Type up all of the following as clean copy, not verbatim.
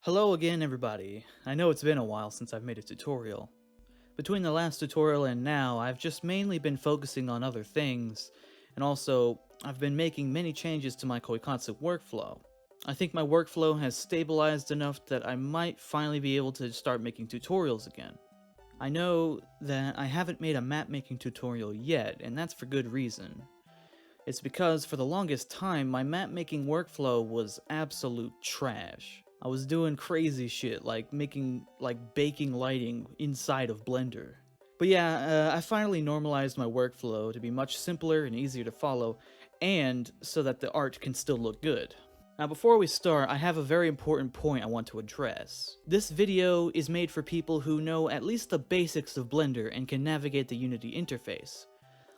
Hello again, everybody. I know it's been a while since I've made a tutorial. Between the last tutorial and now, I've just mainly been focusing on other things, and also, I've been making many changes to my Koikatsu workflow. I think my workflow has stabilized enough that I might finally be able to start making tutorials again. I know that I haven't made a map making tutorial yet, and that's for good reason. It's because for the longest time, my map making workflow was absolute trash. I was doing crazy shit like baking lighting inside of Blender. But yeah, I finally normalized my workflow to be much simpler and easier to follow, and so that the art can still look good. Now before we start, I have a very important point I want to address. This video is made for people who know at least the basics of Blender and can navigate the Unity interface.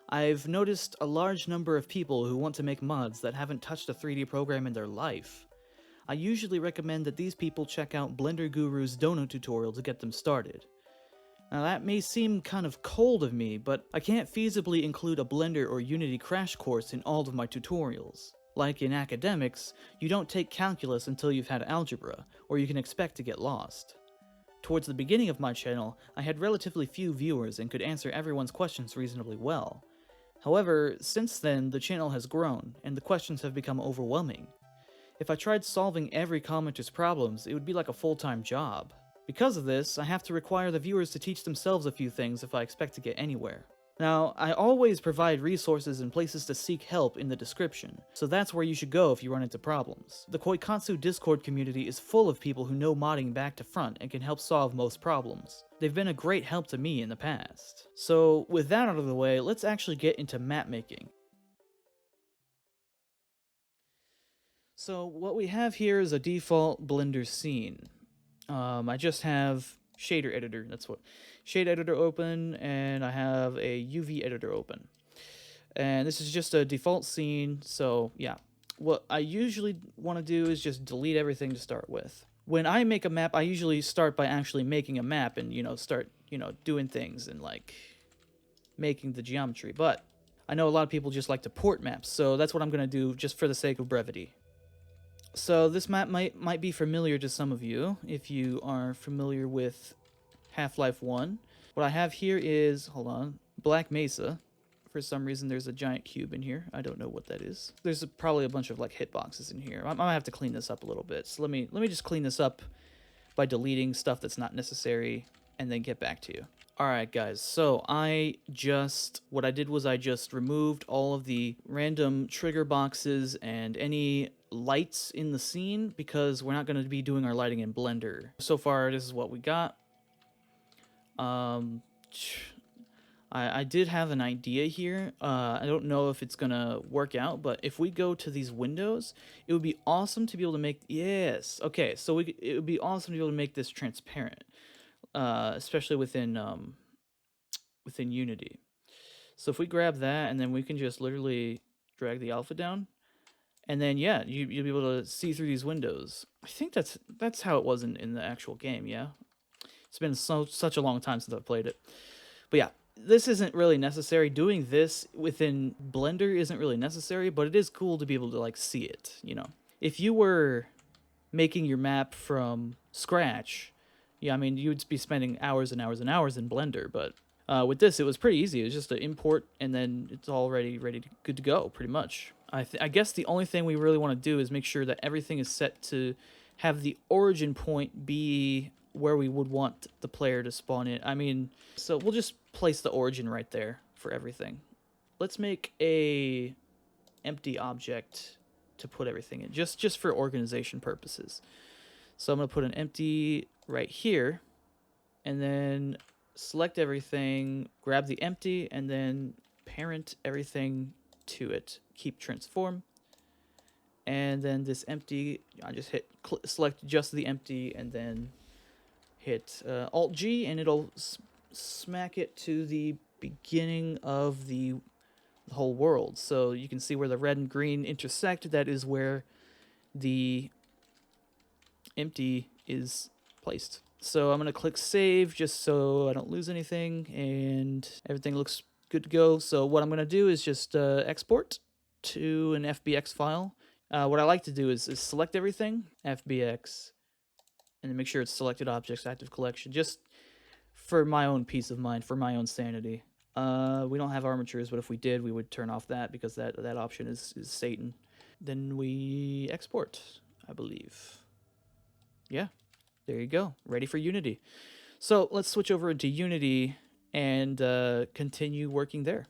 I've noticed a large number of people who want to make mods that haven't touched a 3D program in their life. I usually recommend that these people check out Blender Guru's donut tutorial to get them started. Now that may seem kind of cold of me, but I can't feasibly include a Blender or Unity crash course in all of my tutorials. Like in academics, you don't take calculus until you've had algebra, or you can expect to get lost. Towards the beginning of my channel, I had relatively few viewers and could answer everyone's questions reasonably well. However, since then, the channel has grown, and the questions have become overwhelming. If I tried solving every commenter's problems, it would be like a full-time job. Because of this, I have to require the viewers to teach themselves a few things if I expect to get anywhere. Now, I always provide resources and places to seek help in the description, so that's where you should go if you run into problems. The Koikatsu Discord community is full of people who know modding back to front and can help solve most problems. They've been a great help to me in the past. So, with that out of the way, let's actually get into map making. So, what we have here is a default Blender scene. I just have shader editor, that's what. Shade editor open, and I have a UV editor open. And this is just a default scene, so yeah. What I usually want to do is just delete everything to start with. When I make a map, I usually start by actually making a map and, start, doing things and, like, making the geometry. But I know a lot of people just like to port maps, so that's what I'm going to do just for the sake of brevity. So this map might be familiar to some of you, if you are familiar with Half-Life 1. What I have here is, hold on, Black Mesa. For some reason there's a giant cube in here. I don't know what that is. There's probably a bunch of like hitboxes in here. I might have to clean this up a little bit. So let me just clean this up by deleting stuff that's not necessary and then get back to you. Alright guys, so what I did was I just removed all of the random trigger boxes and any lights in the scene because we're not going to be doing our lighting in Blender. So far, this is what we got. I did have an idea here. I don't know if it's gonna work out, but if we go to these windows, it would be awesome to be able to make, yes, okay, so it would be awesome to be able to make this transparent, especially within Unity. So if we grab that, and then we can just literally drag the alpha down, and then yeah, you'll be able to see through these windows. I think that's how it was in the actual game, yeah? It's been such a long time since I've played it. But yeah, this isn't really necessary. Doing this within Blender isn't really necessary, but it is cool to be able to like see it, If you were making your map from scratch, yeah, I mean, you'd be spending hours and hours and hours in Blender, but with this, it was pretty easy. It was just to import, and then it's already good to go, pretty much. I guess the only thing we really want to do is make sure that everything is set to have the origin point be where we would want the player to spawn in. I mean, so we'll just place the origin right there for everything. Let's make a empty object to put everything in, just for organization purposes. So I'm going to put an empty right here, and then select everything, grab the empty, and then parent everything to it. Keep transform. And then this empty, I just select just the empty, and then hit Alt-G, and it'll smack it to the beginning of the whole world. So you can see where the red and green intersect. That is where the empty is placed. So I'm going to click save just so I don't lose anything, and everything looks good to go. So what I'm going to do is just export to an FBX file. What I like to do is select everything, FBX, and then make sure it's selected objects, active collection, just for my own peace of mind, for my own sanity. We don't have armatures, but if we did, we would turn off that because that option is Satan. Then we export, I believe. Yeah, there you go. Ready for Unity. So let's switch over into Unity and continue working there.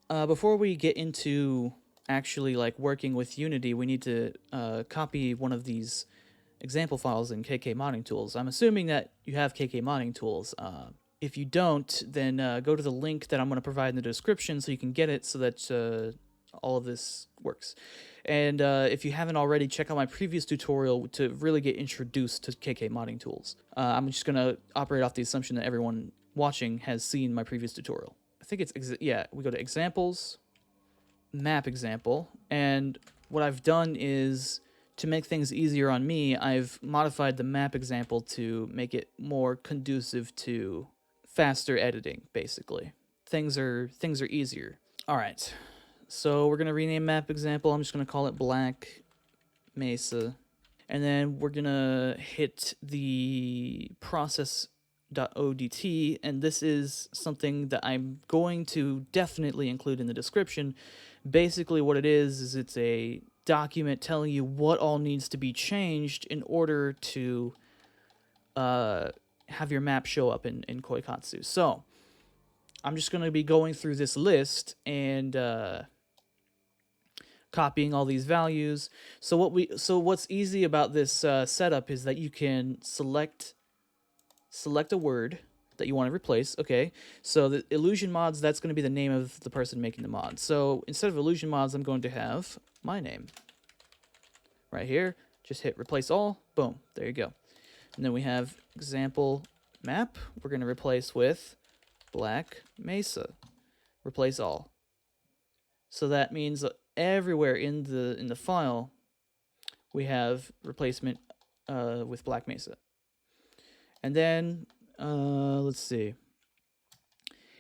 Before we get into actually like working with Unity, we need to copy one of these example files in KKModdingTools. I'm assuming that you have KKModdingTools. If you don't, then go to the link that I'm going to provide in the description so you can get it so that all of this works. And if you haven't already, check out my previous tutorial to really get introduced to KKModdingTools. I'm just going to operate off the assumption that everyone watching has seen my previous tutorial. I think it's, we go to examples, map example, and what I've done is, to make things easier on me, I've modified the map example to make it more conducive to faster editing, basically. Things are easier. All right, so we're gonna rename map example. I'm just gonna call it Black Mesa. And then we're gonna hit the process.odt, and this is something that I'm going to definitely include in the description. Basically what it is it's a document telling you what all needs to be changed in order to have your map show up in Koikatsu. So I'm just going to be going through this list and copying all these values. So what's easy about this setup is that you can select a word that you want to replace. Okay, so the illusion mods, that's going to be the name of the person making the mod. So instead of illusion mods, I'm going to have my name right here. Just hit replace all. Boom, there you go. And then we have example map. We're going to replace with Black Mesa. Replace all. So that means everywhere in the file we have replacement with Black Mesa. And then let's see.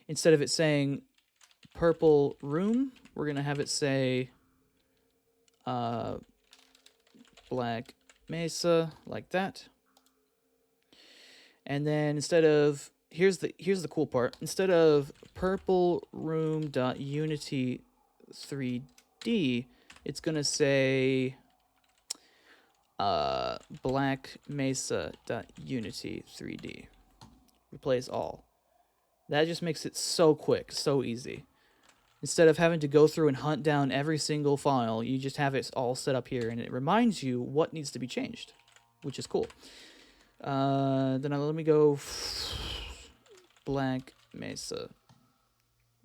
Instead of it saying purple room, we're going to have it say Black Mesa, like that. And then instead of, here's the cool part. Instead of purple room.unity 3D, it's going to say Black Mesa.unity 3D. Replace all. That just makes it so quick, so easy. Instead of having to go through and hunt down every single file, you just have it all set up here, and it reminds you what needs to be changed, which is cool. Then let me go Black Mesa.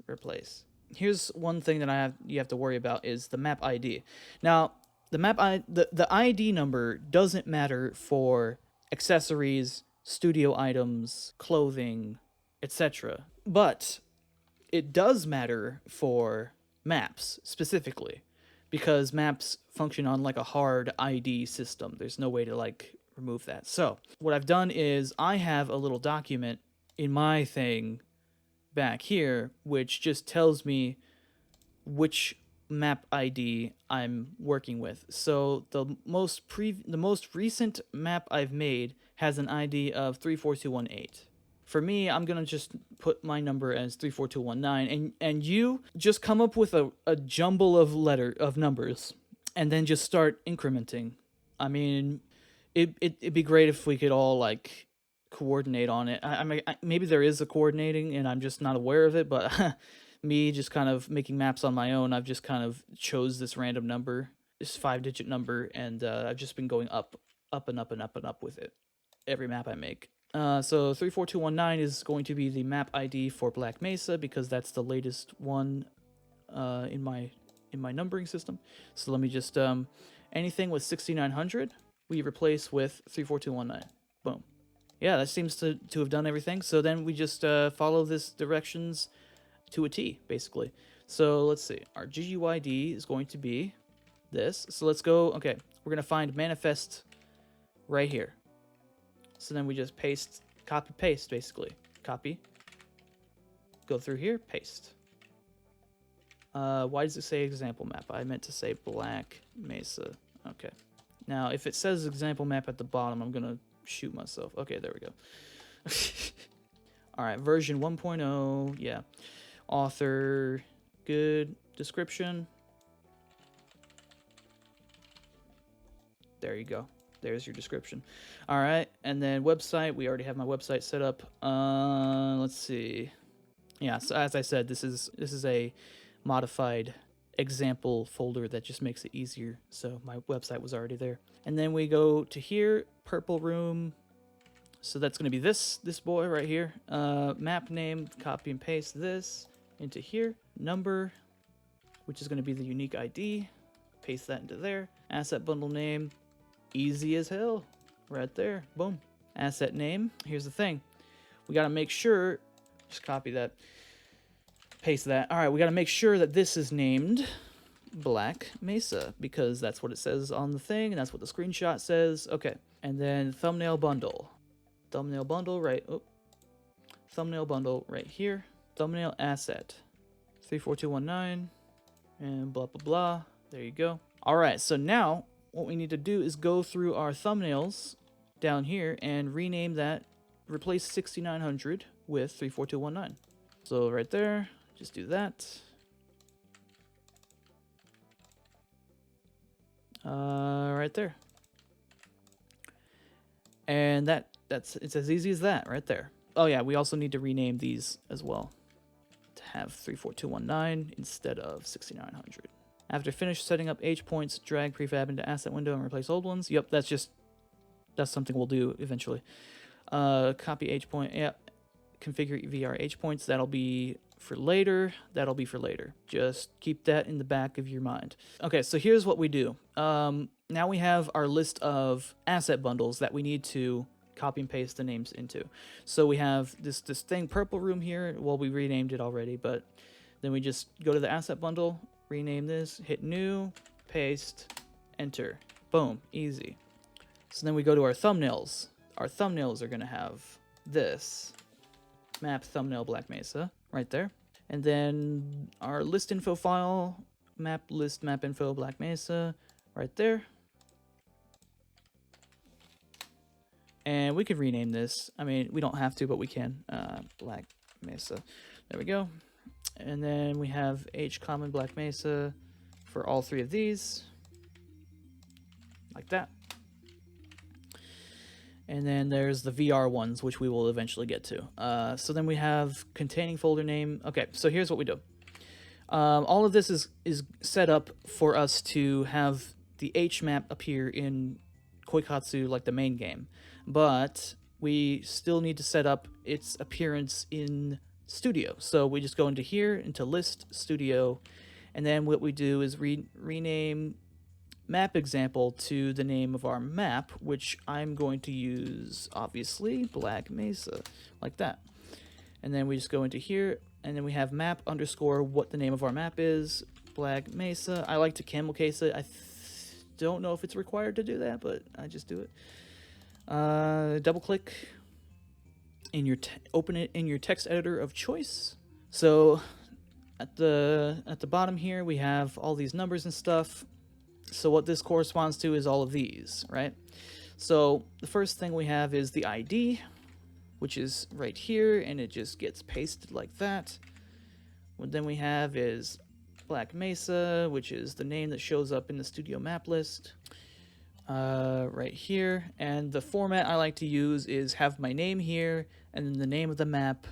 Replace. Here's one thing that you have to worry about is the map ID. Now, the ID number doesn't matter for accessories, studio items, clothing, etc. But it does matter for maps specifically, because maps function on like a hard ID system. There's no way to like remove that. So what I've done is I have a little document in my thing back here which just tells me which map ID I'm working with. So the most recent map I've made has an ID of 34218. For me, I'm gonna just put my number as 34219, and you just come up with a jumble of numbers, and then just start incrementing. I mean, it'd be great if we could all like coordinate on it. I mean, maybe there is a coordinating, and I'm just not aware of it. But me just kind of making maps on my own, I've just kind of chose this random number, this 5-digit number, and I've just been going up and up and up and up with it every map I make. So 34219 is going to be the map ID for Black Mesa because that's the latest one in my numbering system. So let me just anything with 6900 we replace with 34219. Boom. Yeah, that seems to have done everything. So then we just follow this directions to a T, basically. So let's see. Our GUID is going to be this. So let's go. Okay, we're gonna find manifest right here. So then we just paste, copy, paste, basically. Copy. Go through here, paste. Why does it say example map? I meant to say Black Mesa. Okay. Now, if it says example map at the bottom, I'm going to shoot myself. Okay, there we go. All right, version 1.0. Yeah. Author, good. Description. There you go. There's your description. All right, and then website. We already have my website set up. Let's see. Yeah, so as I said, this is a modified example folder that just makes it easier. So my website was already there. And then we go to here, purple room. So that's going to be this boy right here. Map name, copy and paste this into here. Number, which is going to be the unique ID. Paste that into there. Asset bundle name, easy as hell. Right there, boom. Asset name, here's the thing. We got to make sure, just copy that, paste that. All right, we got to make sure that this is named Black Mesa because that's what it says on the thing and that's what the screenshot says. Okay, and then thumbnail bundle. Thumbnail bundle right, thumbnail bundle right here. Thumbnail asset 34219 and blah blah blah. There you go. All right, so now what we need to do is go through our thumbnails down here and rename that, replace 6900 with 34219. So right there, just do that. Right there. And it's as easy as that right there. Oh yeah, we also need to rename these as well to have 34219 instead of 6900. After finish setting up H points, drag prefab into asset window and replace old ones. Yep, that's something we'll do eventually. Copy H point. Yeah, configure VR H points. That'll be for later. That'll be for later. Just keep that in the back of your mind. Okay, so here's what we do. Now we have our list of asset bundles that we need to copy and paste the names into. So we have this thing, purple room here. Well, we renamed it already, but then we just go to the asset bundle, rename this, hit new, paste, enter. Boom, easy. So then we go to our thumbnails. Our thumbnails are going to have this map thumbnail Black Mesa right there. And then our list info file, map list map info Black Mesa right there. And we could rename this. I mean, we don't have to, but we can. Black Mesa. There we go. And then we have H common Black Mesa for all three of these. Like that. And then there's the VR ones, which we will eventually get to. So then we have containing folder name. Okay, so here's what we do. All of this is set up for us to have the H map appear in Koikatsu, like the main game. But we still need to set up its appearance in Studio. So we just go into here, into List, Studio, and then what we do is rename map example to the name of our map, which I'm going to use, obviously, Black Mesa, like that. And then we just go into here, and then we have map underscore what the name of our map is, Black Mesa. I like to camel case it. I don't know if it's required to do that, but I just do it. Double click in your open it in your text editor of choice. So at the bottom here we have all these numbers and stuff. So what this corresponds to is all of these, right? So the first thing we have is the ID, which is right here, and it just gets pasted like that. What then we have is Black Mesa, which is the name that shows up in the studio map list. Right here, and the format I like to use is have my name here and then the name of the map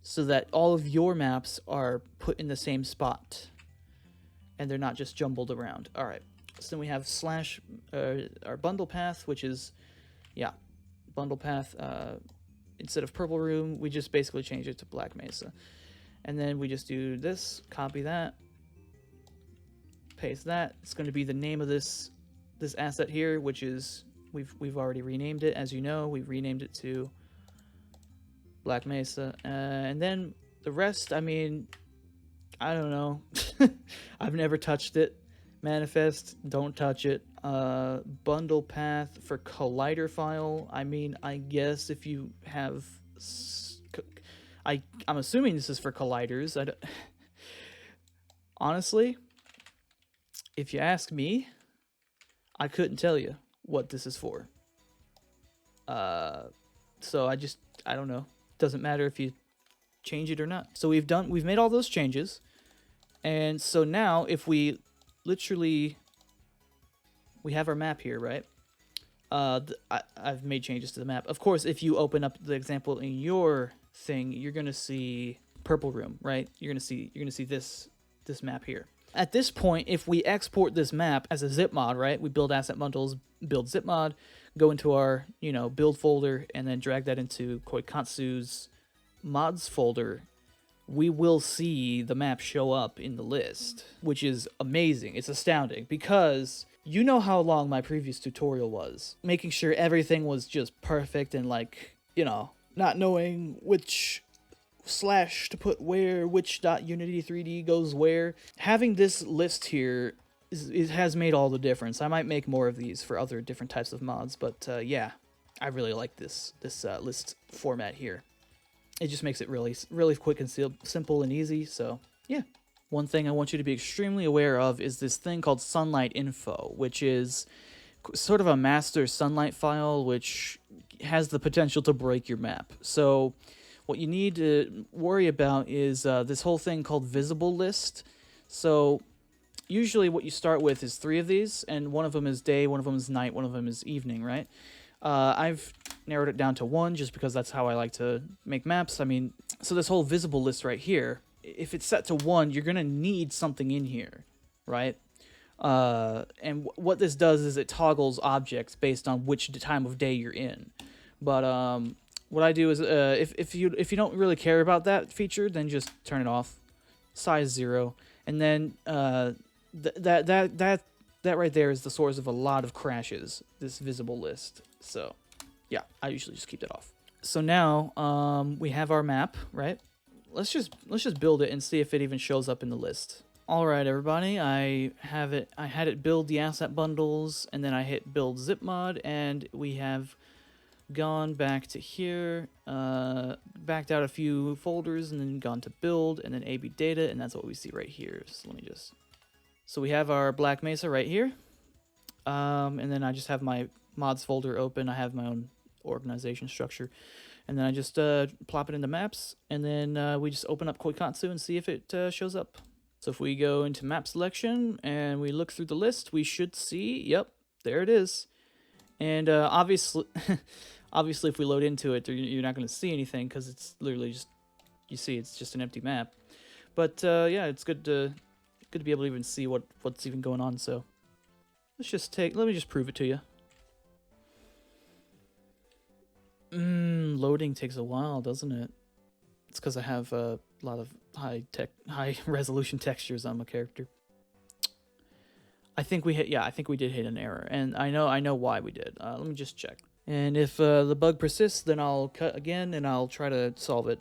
so that all of your maps are put in the same spot and they're not just jumbled around. All right, so then we have slash our bundle path, which is bundle path. Instead of purple room, we just basically change it to Black Mesa, and then we just do this, copy that, paste that. It's going to be the name of this asset here, which is we've already renamed it. As you know, we've renamed it to Black Mesa, and then the rest, I mean, I don't know. I've never touched it. Manifest, don't touch it. Bundle path for collider file, I mean, I guess if you have I'm assuming this is for colliders. Honestly, if you ask me, I couldn't tell you what this is for. So I don't know. Doesn't matter if you change it or not. So we've made all those changes. And so now if we literally, we have our map here, right? I've made changes to the map. Of course, if you open up the example in your thing, you're gonna see purple room, right? You're gonna see this map here. At this point, if we export this map as a zip mod, right? We build asset bundles, build zip mod, go into our, build folder, and then drag that into Koikatsu's mods folder, we will see the map show up in the list, which is amazing. It's astounding because you know how long my previous tutorial was, making sure everything was just perfect and not knowing which slash to put where, which .unity 3D goes where. Having this list here has made all the difference. I might make more of these for other different types of mods, but yeah, I really like this list format here. It just makes it really quick and simple and easy, so yeah. One thing I want you to be extremely aware of is this thing called sunlight info, which is sort of a master sunlight file, which has the potential to break your map. So what you need to worry about is this whole thing called visible list. So usually what you start with is 3 of these, and one of them is day, one of them is night, one of them is evening, right? I've narrowed it down to 1 just because that's how I like to make maps. I mean, so this whole visible list right here, if it's set to 1, you're going to need something in here, right? And what this does is it toggles objects based on which time of day you're in. But what I do is if you don't really care about that feature, then just turn it off, size 0, and then that right there is the source of a lot of crashes, this visible list. So yeah, I usually just keep that off. So now we have our map, right? Let's just build it and see if it even shows up in the list. All right, everybody, I had it build the asset bundles, and then I hit build zip mod, and we have gone back to here, backed out a few folders, and then gone to build, and then AB data, and that's what we see right here. So we have our Black Mesa right here, and then I just have my mods folder open. I have my own organization structure, and then I just plop it into maps, and then we just open up Koikatsu and see if it shows up. So if we go into map selection and we look through the list, we should see, yep, there it is. And obviously, if we load into it, you're not going to see anything because it's literally just, you see, it's just an empty map. But yeah, it's good to be able to even see what's even going on. So let me just prove it to you. Loading takes a while, doesn't it? It's because I have a lot of high resolution textures on my character. I think we did hit an error, and I know why we did. Let me just check. And if the bug persists, then I'll cut again and I'll try to solve it.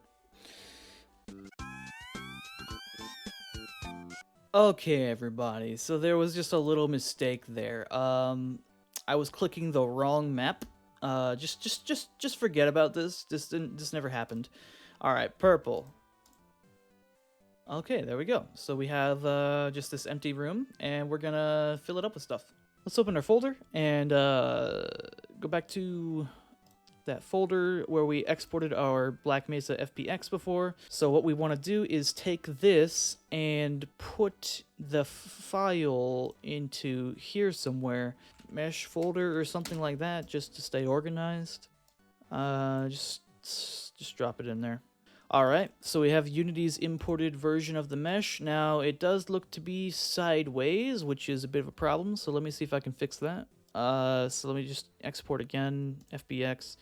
Okay, everybody. So there was just a little mistake there. I was clicking the wrong map. Just forget about this. This never happened. All right, purple. Okay, there we go. So we have just this empty room, and we're gonna fill it up with stuff. Let's open our folder and go back to that folder where we exported our Black Mesa FPX before. So what we want to do is take this and put the file into here somewhere, mesh folder or something like that, just to stay organized. Just drop it in there. Alright, so we have Unity's imported version of the mesh. Now, it does look to be sideways, which is a bit of a problem, so let me see if I can fix that. So let me just export again, FBX.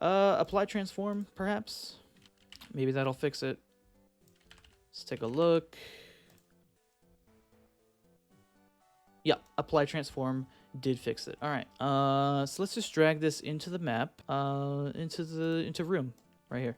Apply transform, perhaps? Maybe that'll fix it. Let's take a look. Yeah, apply transform did fix it. Alright, so let's just drag this into the map, into room, right here.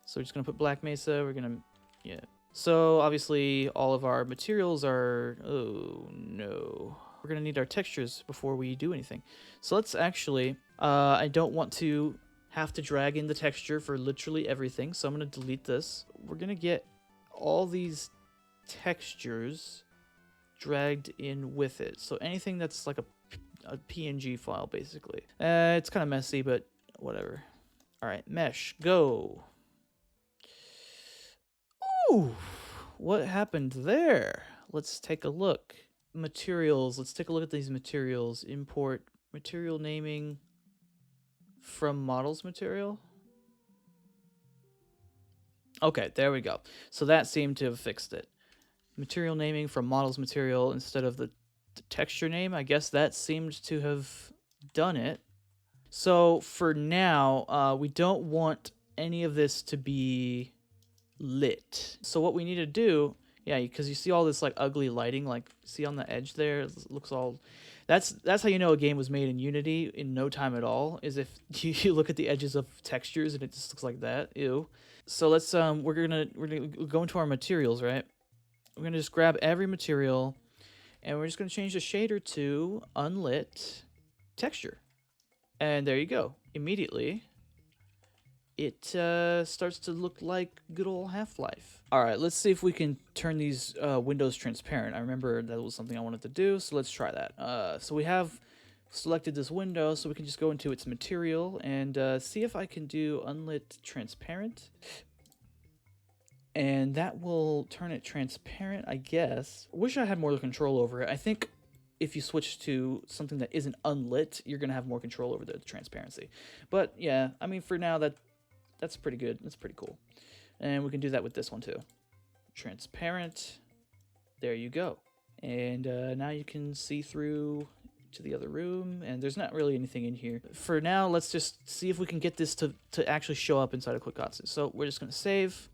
So we're just going to put Black Mesa, we're going to, yeah. So obviously all of our materials are, oh no. We're going to need our textures before we do anything. So let's actually, I don't want to have to drag in the texture for literally everything, so I'm going to delete this. We're going to get all these textures dragged in with it. So anything that's like a a PNG file, basically. It's kind of messy, but whatever. All right, mesh, go. Ooh, what happened there? Let's take a look. Materials, let's take a look at these materials. Import material naming from models material. Okay, there we go. So that seemed to have fixed it. Material naming from models material instead of the texture name. I guess that seemed to have done it. So for now, we don't want any of this to be lit. So what we need to do, yeah, because you see all this like ugly lighting, like see on the edge there, it looks all. That's how you know a game was made in Unity in no time at all. Is if you look at the edges of textures and it just looks like that. Ew. So let's we're gonna go into our materials, right? We're gonna just grab every material, and we're just gonna change the shader to unlit texture, and there you go. Immediately, it starts to look like good old Half-Life. All right, let's see if we can turn these windows transparent. I remember that was something I wanted to do, so let's try that. So we have selected this window, so we can just go into its material and see if I can do unlit transparent. And that will turn it transparent, I guess. Wish I had more control over it. I think if you switch to something that isn't unlit, you're going to have more control over the transparency. But yeah, I mean, for now, that's pretty good. That's pretty cool. And we can do that with this one too. Transparent. There you go. And now you can see through to the other room, and there's not really anything in here. For now, let's just see if we can get this to actually show up inside of Koikatsu. So we're just going to save.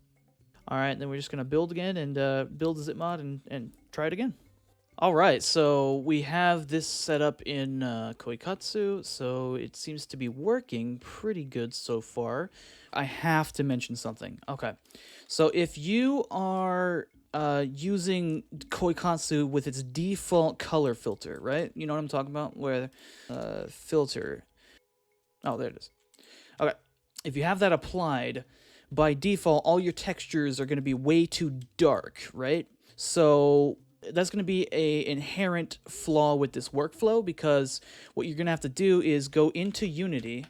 All right, then we're just going to build again and build a zip mod and try it again. All right, so we have this set up in Koikatsu, so it seems to be working pretty good so far. I have to mention something. Okay, so if you are using Koikatsu with its default color filter, right? You know what I'm talking about? Where filter. Oh, there it is. Okay, if you have that applied, by default, all your textures are going to be way too dark, right? So that's going to be an inherent flaw with this workflow, because what you're going to have to do is go into Unity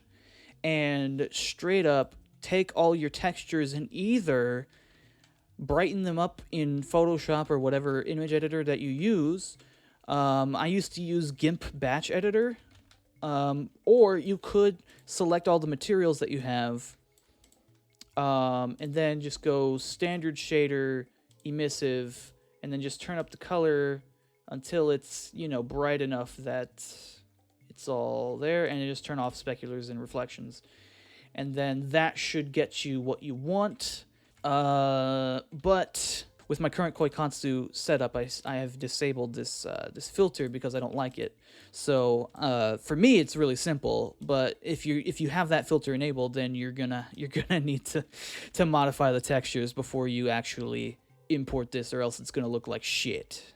and straight up take all your textures and either brighten them up in Photoshop or whatever image editor that you use. I used to use GIMP batch editor, or you could select all the materials that you have, and then just go standard shader, emissive, and then just turn up the color until it's, you know, bright enough that it's all there, and just turn off speculars and reflections. And then that should get you what you want. But with my current Koikatsu setup, I have disabled this this filter because I don't like it. So for me, it's really simple. But if you have that filter enabled, then you're gonna need to modify the textures before you actually import this, or else it's gonna look like shit.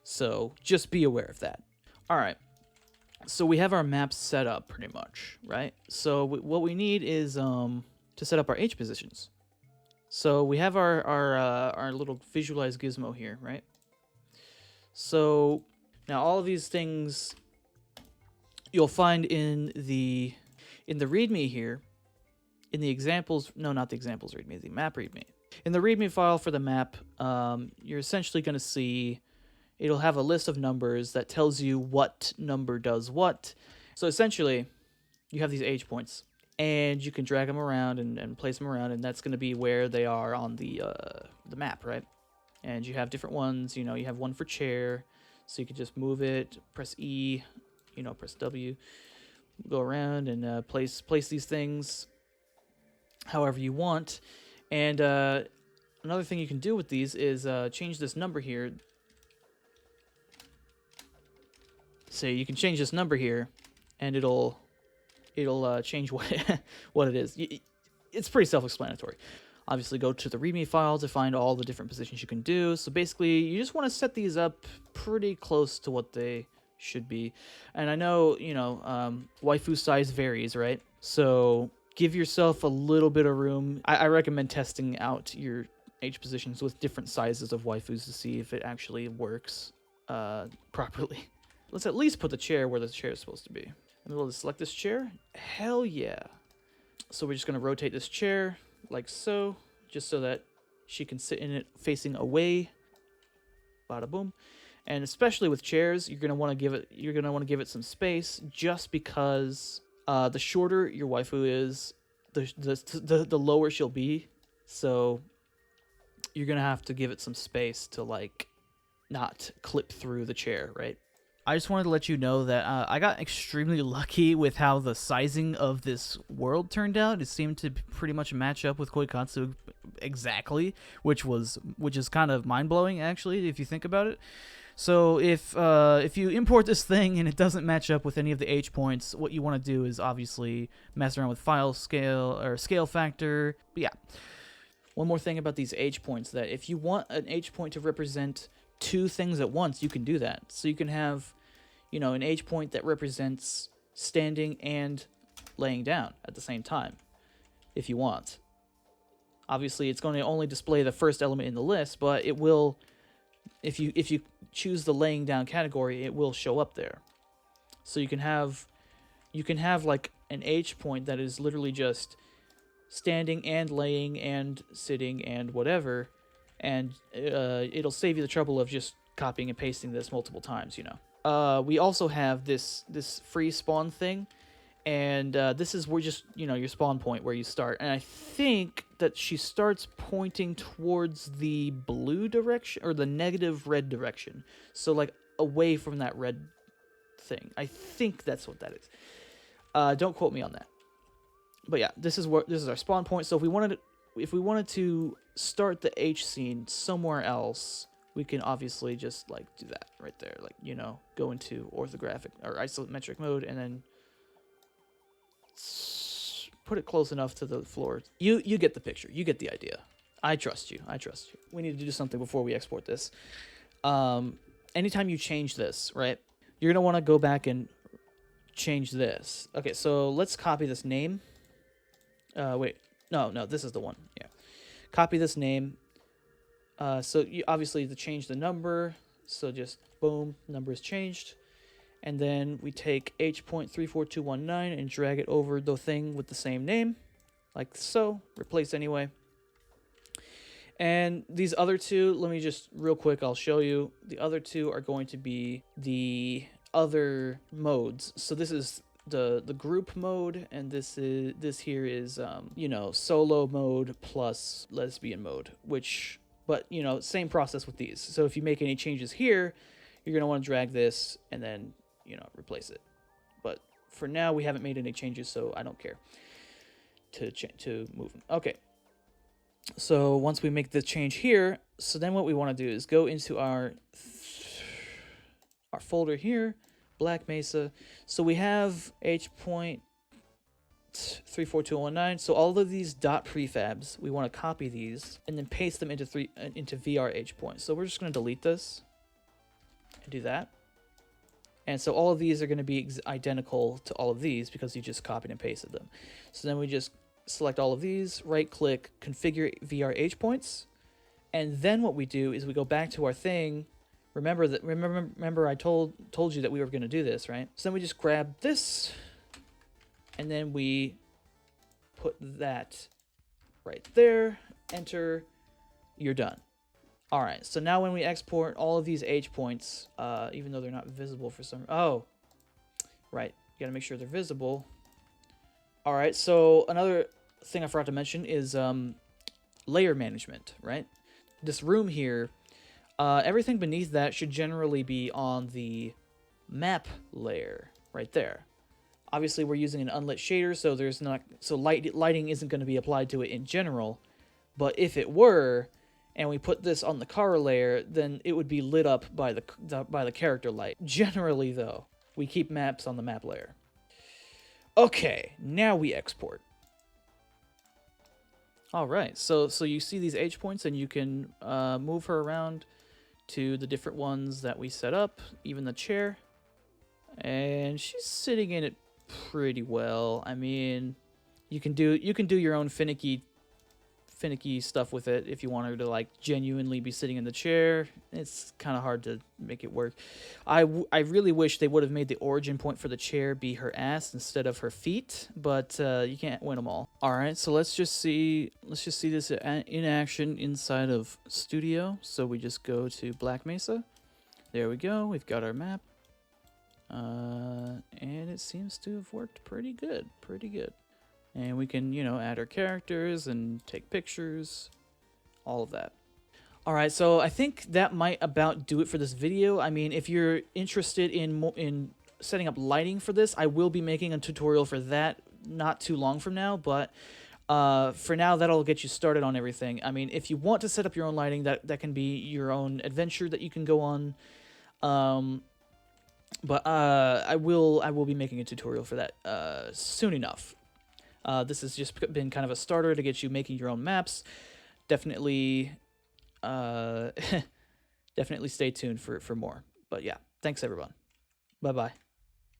So just be aware of that. All right. So we have our maps set up pretty much, right? So what we need is to set up our H positions. So we have our little visualize gizmo here, right? So now all of these things you'll find in the README here, in the examples, no, not the examples README, the map README. In the README file for the map, you're essentially going to see it'll have a list of numbers that tells you what number does what. So essentially, you have these H points, and you can drag them around and place them around, and that's going to be where they are on the map, right? And you have different ones. You know, you have one for chair, so you can just move it, press E, you know, press W, go around and place these things however you want. And another thing you can do with these is change this number here. So you can change this number here, and it'll change what it is. It's pretty self-explanatory. Obviously, go to the README file to find all the different positions you can do. So basically, you just want to set these up pretty close to what they should be. And I know, you know, waifu size varies, right? So give yourself a little bit of room. I recommend testing out your H positions with different sizes of waifus to see if it actually works properly. let's at least put the chair where the chair is supposed to be. And we'll just select this chair. Hell yeah. So we're just going to rotate this chair like so, just so that she can sit in it facing away. Bada boom. And especially with chairs, you're going to want to give it some space, just because the shorter your waifu is, the lower she'll be. So you're going to have to give it some space to like not clip through the chair, right? I just wanted to let you know that I got extremely lucky with how the sizing of this world turned out. It seemed to pretty much match up with Koikatsu exactly, which is kind of mind-blowing, actually, if you think about it. So if you import this thing and it doesn't match up with any of the H points, what you want to do is obviously mess around with file scale or scale factor. But yeah. One more thing about these H points, that if you want an H point to represent two things at once, you can do that. So you can have, you know, an H point that represents standing and laying down at the same time, if you want. Obviously, it's going to only display the first element in the list, but it will, if you choose the laying down category, it will show up there. So you can have like an H point that is literally just standing and laying and sitting and whatever, and it'll save you the trouble of just copying and pasting this multiple times, you know. We also have this free spawn thing, and this is where just, you know, your spawn point where you start. And I think that she starts pointing towards the blue direction, or the negative red direction. So like away from that red thing. I think that's what that is. Don't quote me on that. But yeah, this is our spawn point. So if we wanted to start the H scene somewhere else, we can obviously just like do that right there. Like, you know, go into orthographic or isometric mode and then put it close enough to the floor. You get the picture. You get the idea. I trust you. We need to do something before we export this. Anytime you change this, right, you're going to want to go back and change this. Okay, so let's copy this name. Wait. No, this is the one. Yeah. Copy this name. So you obviously to change the number. So just boom, number is changed. And then we take H.34219 and drag it over the thing with the same name. Like so. Replace anyway. And these other two, let me just real quick, I'll show you. The other two are going to be the other modes. So this is the group mode, and this here is you know, solo mode plus lesbian mode, but you know, same process with these. So if you make any changes here, you're gonna want to drag this and then, you know, replace it. But for now, we haven't made any changes, so I don't care to move them. Okay. So once we make the change here, so then what we want to do is go into our folder here, Black Mesa. So we have H.34219. So all of these dot prefabs, we want to copy these and then paste them into VR H points. So we're just going to delete this and do that. And so all of these are going to be identical to all of these because you just copied and pasted them. So then we just select all of these, right click, configure VR H points. And then what we do is we go back to our thing. Remember I told you that we were going to do this, right? So then we just grab this and then we put that right there, enter, you're done. All right, so now when we export all of these H points, even though they're not visible for some, oh, right, you gotta make sure they're visible. All right, so another thing I forgot to mention is layer management, right? This room here, everything beneath that should generally be on the map layer right there. Obviously, we're using an unlit shader, so lighting isn't going to be applied to it in general. But if it were, and we put this on the car layer, then it would be lit up by the character light. Generally, though, we keep maps on the map layer. Okay, now we export. All right, so you see these H points, and you can move her around to the different ones that we set up, even the chair. And she's sitting in it pretty well. I mean, you can do your own finicky finicky stuff with it. If you want her to like genuinely be sitting in the chair, it's kind of hard to make it work. I really wish they would have made the origin point for the chair be her ass instead of her feet, but you can't win them all. All right, so let's just see this in action inside of Studio. So we just go to Black Mesa. There we go. We've got our map. And it seems to have worked pretty good. And we can, add our characters and take pictures, all of that. All right, so I think that might about do it for this video. I mean, if you're interested in setting up lighting for this, I will be making a tutorial for that not too long from now, but for now, that'll get you started on everything. I mean, if you want to set up your own lighting, that can be your own adventure that you can go on. But I will be making a tutorial for that soon enough. This has just been kind of a starter to get you making your own maps. Definitely definitely stay tuned for more. But yeah, thanks everyone. Bye-bye.